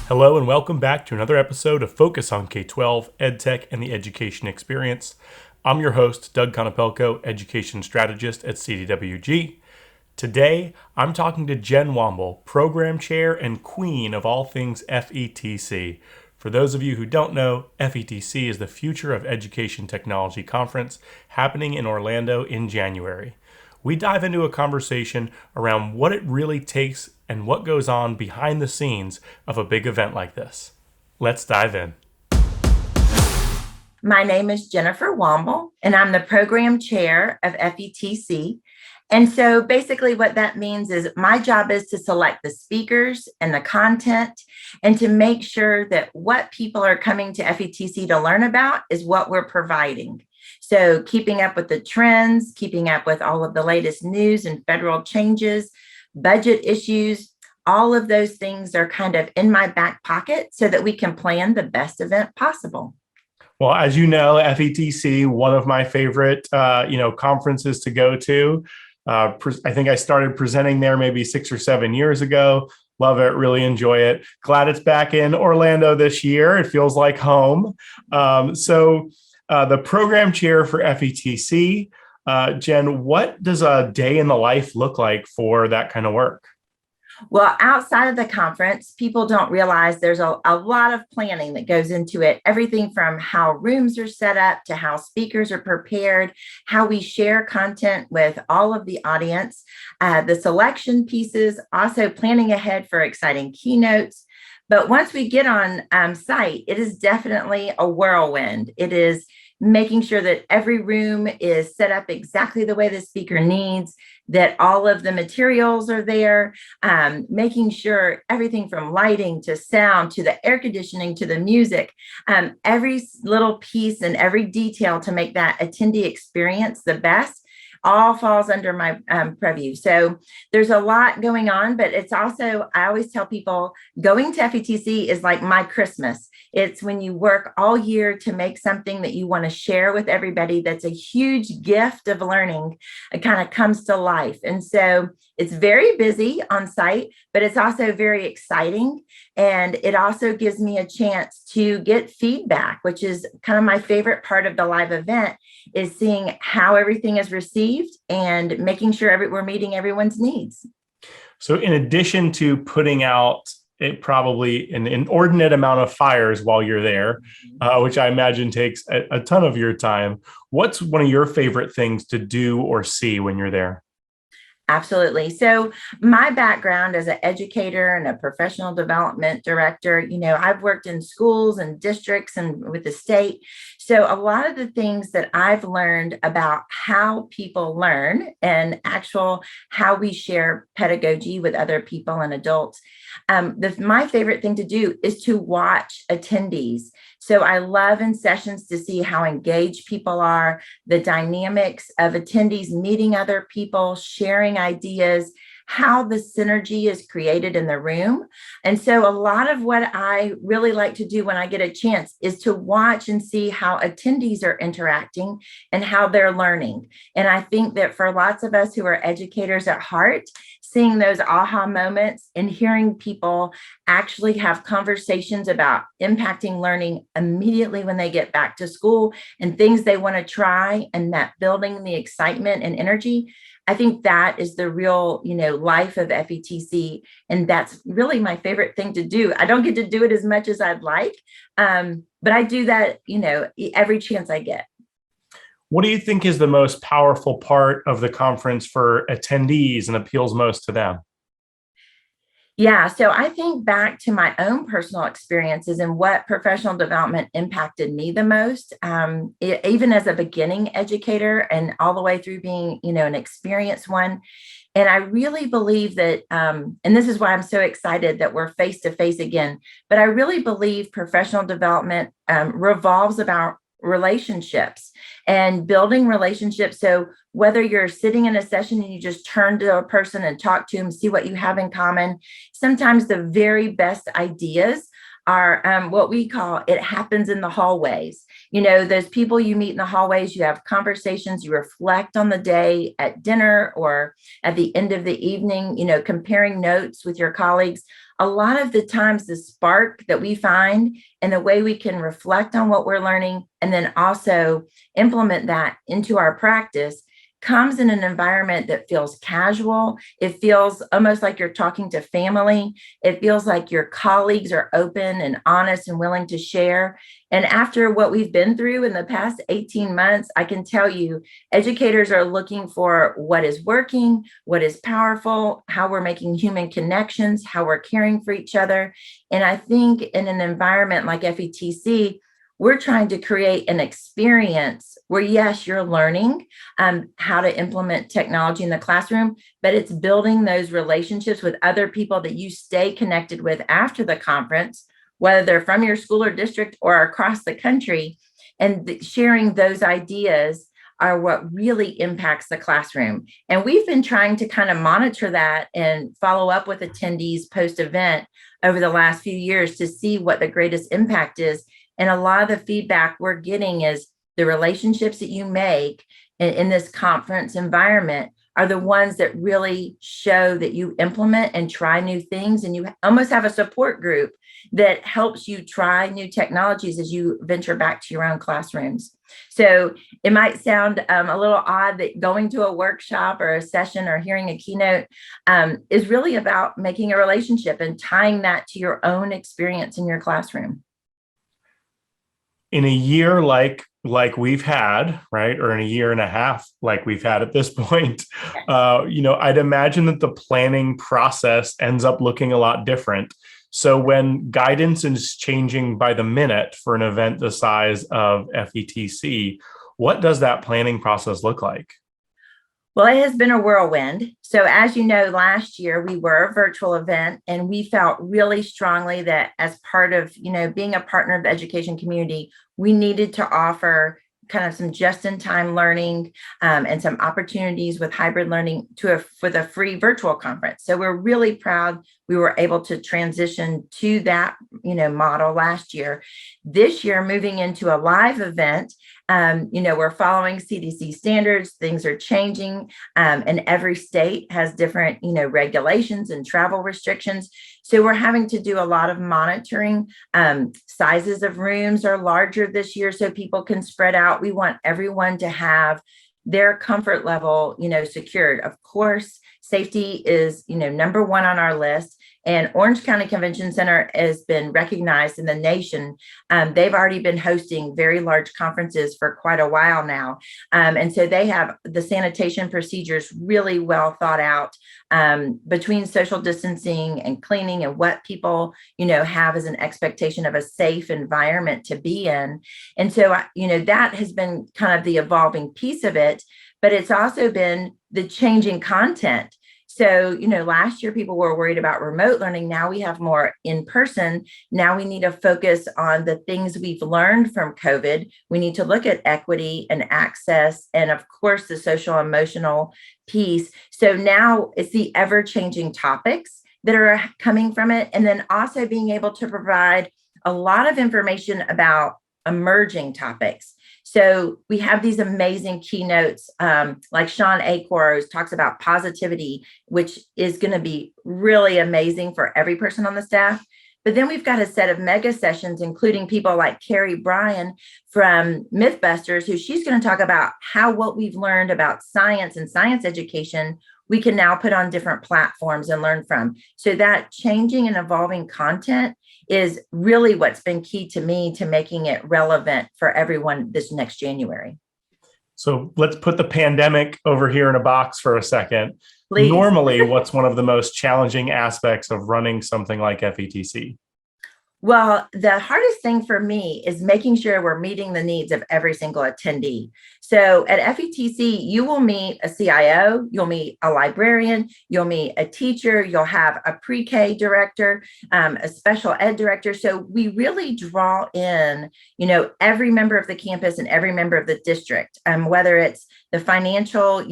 Hello and welcome back to another episode of Focus on K-12, EdTech, and the Education Experience. I'm your host, Doug Konopelko, Education Strategist at CDWG. Today, I'm talking to Jen Womble, Program Chair and Queen of all things FETC. For those of you who don't know, FETC is the Future of Education Technology Conference happening in Orlando in January. We dive into a conversation around what it really takes and what goes on behind the scenes of a big event like this. Let's dive in. My name is Jennifer Womble, and I'm the program chair of FETC. And so basically what that means is my job is to select the speakers and the content and to make sure that what people are coming to FETC to learn about is what we're providing. So keeping up with the trends, keeping up with all of the latest news and federal changes, budget issues, all of those things are kind of in my back pocket so that we can plan the best event possible. Well, as you know, FETC, one of my favorite, conferences to go to. I think I started presenting there maybe 6 or 7 years ago. Love it, really enjoy it. Glad it's back in Orlando this year. It feels like home. The program chair for FETC, Jen, what does a day in the life look like for that kind of work? Well, outside of the conference, people don't realize there's a lot of planning that goes into it. Everything from how rooms are set up to how speakers are prepared, how we share content with all of the audience, the selection pieces, also planning ahead for exciting keynotes. But once we get on site, it is definitely a whirlwind. It is making sure that every room is set up exactly the way the speaker needs, that all of the materials are there, making sure everything from lighting to sound to the air conditioning to the music, every little piece and every detail to make that attendee experience the best all falls under my purview. So there's a lot going on, but it's also, I always tell people, going to FETC is like my Christmas. It's when you work all year to make something that you want to share with everybody that's a huge gift of learning. It kind of comes to life. And so it's very busy on site, but it's also very exciting. And it also gives me a chance to get feedback, which is kind of my favorite part of the live event, is seeing how everything is received and making sure we're meeting everyone's needs. So in addition to putting out probably an inordinate amount of fires while you're there, which I imagine takes a ton of your time, what's one of your favorite things to do or see when you're there? Absolutely. So my background as an educator and a professional development director, I've worked in schools and districts and with the state. So a lot of the things that I've learned about how people learn and how we share pedagogy with other people and adults. My favorite thing to do is to watch attendees. So I love in sessions to see how engaged people are, the dynamics of attendees meeting other people, sharing ideas, how the synergy is created in the room. And so a lot of what I really like to do when I get a chance is to watch and see how attendees are interacting and how they're learning. And I think that for lots of us who are educators at heart, seeing those aha moments and hearing people actually have conversations about impacting learning immediately when they get back to school and things they want to try, and that building the excitement and energy, I think that is the real, life of FETC. And that's really my favorite thing to do. I don't get to do it as much as I'd like, but I do that, every chance I get. What do you think is the most powerful part of the conference for attendees and appeals most to them? Yeah, so I think back to my own personal experiences and what professional development impacted me the most, even as a beginning educator and all the way through being, an experienced one. And I really believe that, and this is why I'm so excited that we're face to face again, but I really believe professional development revolves about relationships and building relationships. So whether you're sitting in a session and you just turn to a person and talk to them, see what you have in common, sometimes the very best ideas are what we call it happens in the hallways. Those people you meet in the hallways, you have conversations, you reflect on the day at dinner or at the end of the evening, comparing notes with your colleagues. a lot of the times the spark that we find and the way we can reflect on what we're learning and then also implement that into our practice comes in an environment that feels casual. It feels almost like you're talking to family. It feels like your colleagues are open and honest and willing to share. And after what we've been through in the past 18 months, I can tell you educators are looking for what is working, what is powerful, how we're making human connections, how we're caring for each other. And I think in an environment like FETC, we're trying to create an experience where, yes, you're learning how to implement technology in the classroom, but it's building those relationships with other people that you stay connected with after the conference, whether they're from your school or district or across the country. And sharing those ideas are what really impacts the classroom. And we've been trying to kind of monitor that and follow up with attendees post-event over the last few years to see what the greatest impact is. And a lot of the feedback we're getting is the relationships that you make in this conference environment are the ones that really show that you implement and try new things. And you almost have a support group that helps you try new technologies as you venture back to your own classrooms. So it might sound a little odd that going to a workshop or a session or hearing a keynote is really about making a relationship and tying that to your own experience in your classroom. In a year like we've had, right, or in a year and a half like we've had at this point, I'd imagine that the planning process ends up looking a lot different. So when guidance is changing by the minute for an event the size of FETC, what does that planning process look like? Well, it has been a whirlwind. So as you know, last year we were a virtual event and we felt really strongly that as part of, being a partner of the education community, we needed to offer kind of some just-in-time learning and some opportunities with hybrid learning for the free virtual conference. So we're really proud we were able to transition to that, model last year. This year, moving into a live event, we're following CDC standards. Things are changing, and every state has different, regulations and travel restrictions. So we're having to do a lot of monitoring. Sizes of rooms are larger this year so people can spread out. We want everyone to have their comfort level, secured. Of course, safety is, number one on our list. And Orange County Convention Center has been recognized in the nation. They've already been hosting very large conferences for quite a while now. And so they have the sanitation procedures really well thought out between social distancing and cleaning and what people, have as an expectation of a safe environment to be in. And so, that has been kind of the evolving piece of it, but it's also been the changing content. So, last year people were worried about remote learning. Now we have more in person. Now we need to focus on the things we've learned from COVID. We need to look at equity and access, and of course, the social emotional piece. So now it's the ever-changing topics that are coming from it. And then also being able to provide a lot of information about emerging topics. So we have these amazing keynotes, like Sean Acor, who talks about positivity, which is going to be really amazing for every person on the staff. But then we've got a set of mega sessions, including people like Carrie Bryan from Mythbusters, who she's going to talk about how what we've learned about science and science education, we can now put on different platforms and learn from. So that changing and evolving content is really what's been key to me to making it relevant for everyone this next January. So let's put the pandemic over here in a box for a second. Please. Normally, what's one of the most challenging aspects of running something like FETC? Well, the hardest thing for me is making sure we're meeting the needs of every single attendee. So at FETC, you will meet a CIO, you'll meet a librarian, you'll meet a teacher, you'll have a pre-K director, a special ed director. So we really draw in, every member of the campus and every member of the district, whether it's the financial,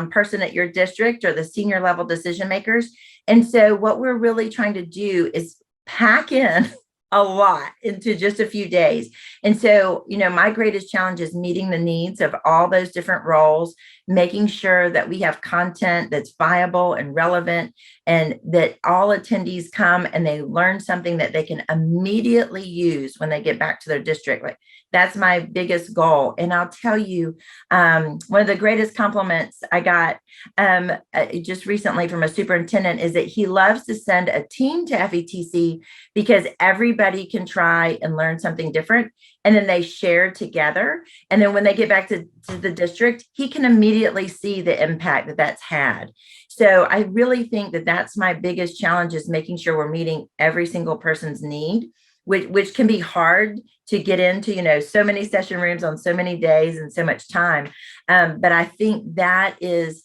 person at your district or the senior level decision makers. And so what we're really trying to do is pack in a lot into just a few days. And so, my greatest challenge is meeting the needs of all those different roles, making sure that we have content that's viable and relevant, and that all attendees come and they learn something that they can immediately use when they get back to their district. Like, that's my biggest goal. And I'll tell you, one of the greatest compliments I got just recently from a superintendent is that he loves to send a team to FETC because everybody can try and learn something different. And then they share together. And then when they get back to the district, he can immediately see the impact that that's had. So I really think that that's my biggest challenge, is making sure we're meeting every single person's need, which can be hard to get into, so many session rooms on so many days and so much time. But I think that is,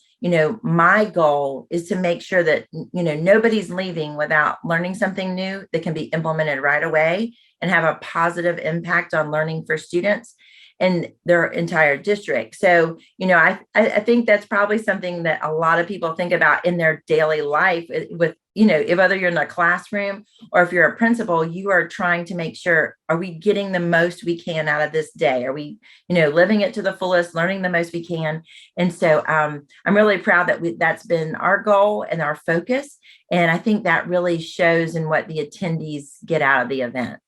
my goal is to make sure that, nobody's leaving without learning something new that can be implemented right away and have a positive impact on learning for students and their entire district. So, I think that's probably something that a lot of people think about in their daily life with, if whether you're in a classroom or if you're a principal, you are trying to make sure, are we getting the most we can out of this day? Are we, living it to the fullest, learning the most we can? And so I'm really proud that that's been our goal and our focus. And I think that really shows in what the attendees get out of the event.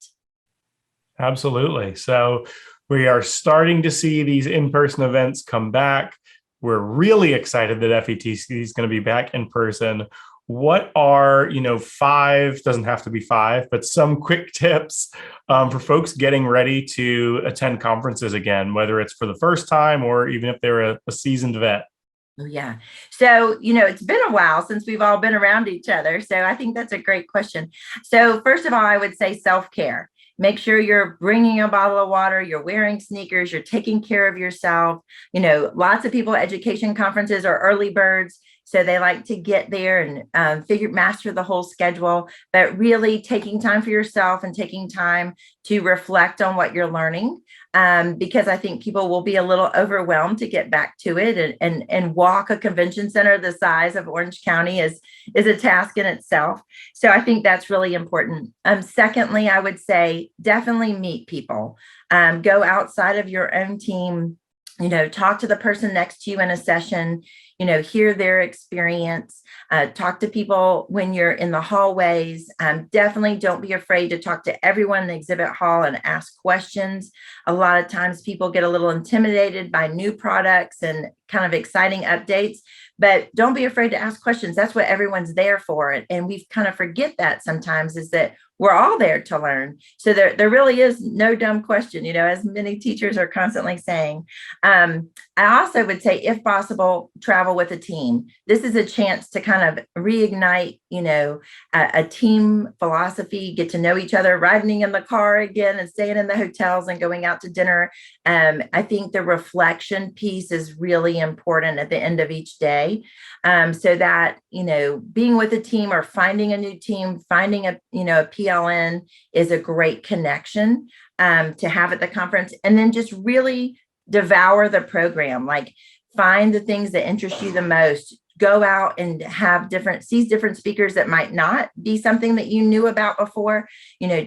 Absolutely. So we are starting to see these in-person events come back. We're really excited that FETC is going to be back in person. What are, 5, doesn't have to be 5, but some quick tips for folks getting ready to attend conferences again, whether it's for the first time or even if they're a seasoned vet? Oh, yeah. So, it's been a while since we've all been around each other. So I think that's a great question. So first of all, I would say self-care. Make sure you're bringing a bottle of water, you're wearing sneakers, you're taking care of yourself. Lots of people, education conferences are early birds. So they like to get there and master the whole schedule, but really taking time for yourself and taking time to reflect on what you're learning. Because I think people will be a little overwhelmed to get back to it, and walk a convention center the size of Orange County is a task in itself. So I think that's really important. Secondly, I would say definitely meet people. Go outside of your own team, talk to the person next to you in a session, hear their experience, talk to people when you're in the hallways. Definitely don't be afraid to talk to everyone in the exhibit hall and ask questions. A lot of times people get a little intimidated by new products and kind of exciting updates, but don't be afraid to ask questions. That's what everyone's there for. And we kind of forget that sometimes, is that we're all there to learn. So there really is no dumb question, as many teachers are constantly saying. I also would say, if possible, travel with a team. This is a chance to kind of reignite, a team philosophy, get to know each other, riding in the car again and staying in the hotels and going out to dinner. I think the reflection piece is really important at the end of each day. So that, being with a team or finding a new team, finding a PLN is a great connection to have at the conference. And then just really devour the program, like find the things that interest you the most. Go out and see different speakers that might not be something that you knew about before.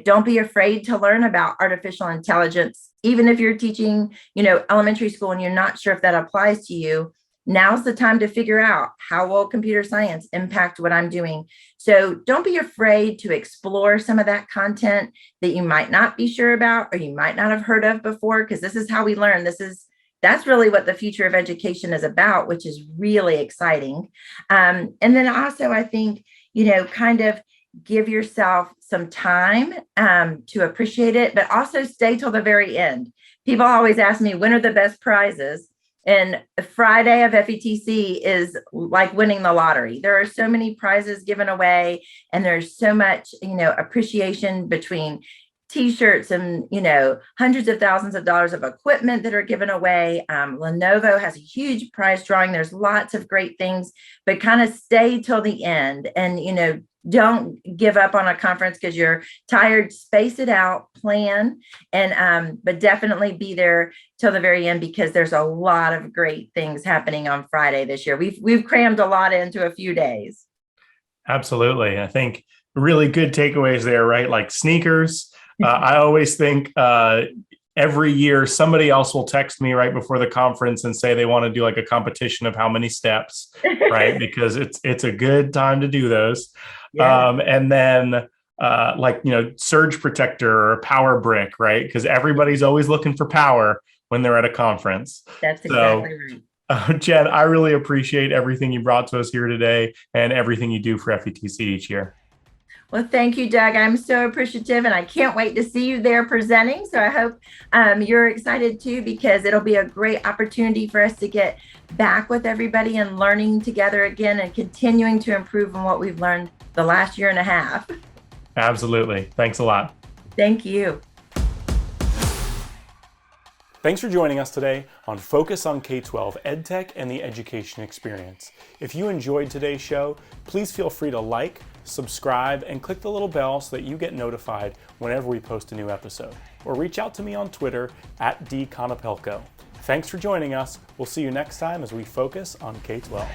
Don't be afraid to learn about artificial intelligence, even if you're teaching, elementary school and you're not sure if that applies to you. Now's the time to figure out, how will computer science impact what I'm doing? So don't be afraid to explore some of that content that you might not be sure about or you might not have heard of before, because this is how we learn. That's really what the future of education is about, which is really exciting. And then also, I think, kind of give yourself some time to appreciate it, but also stay till the very end. People always ask me, when are the best prizes? And Friday of FETC is like winning the lottery. There are so many prizes given away, and there's so much, appreciation between T-shirts and, hundreds of thousands of dollars of equipment that are given away. Lenovo has a huge prize drawing. There's lots of great things, but kind of stay till the end and, don't give up on a conference because you're tired. Space it out, plan, and but definitely be there till the very end, because there's a lot of great things happening on Friday this year. We've crammed a lot into a few days. Absolutely. I think really good takeaways there, right? Like sneakers, I always think every year somebody else will text me right before the conference and say they want to do like a competition of how many steps, right? Because it's a good time to do those. Yeah, And then surge protector or power brick, right? Because everybody's always looking for power when they're at a conference. that's So, exactly right. Jen, I really appreciate everything you brought to us here today and everything you do for FETC each year. Well, thank you, Doug. I'm so appreciative, and I can't wait to see you there presenting. So I hope you're excited too, because it'll be a great opportunity for us to get back with everybody and learning together again and continuing to improve on what we've learned the last year and a half. Absolutely. Thanks a lot. Thank you. Thanks for joining us today on Focus on K-12 EdTech and the Education Experience. If you enjoyed today's show, please feel free to like, subscribe, and click the little bell so that you get notified whenever we post a new episode. Or reach out to me on Twitter at @dconopelco. Thanks for joining us. We'll see you next time as we focus on K-12.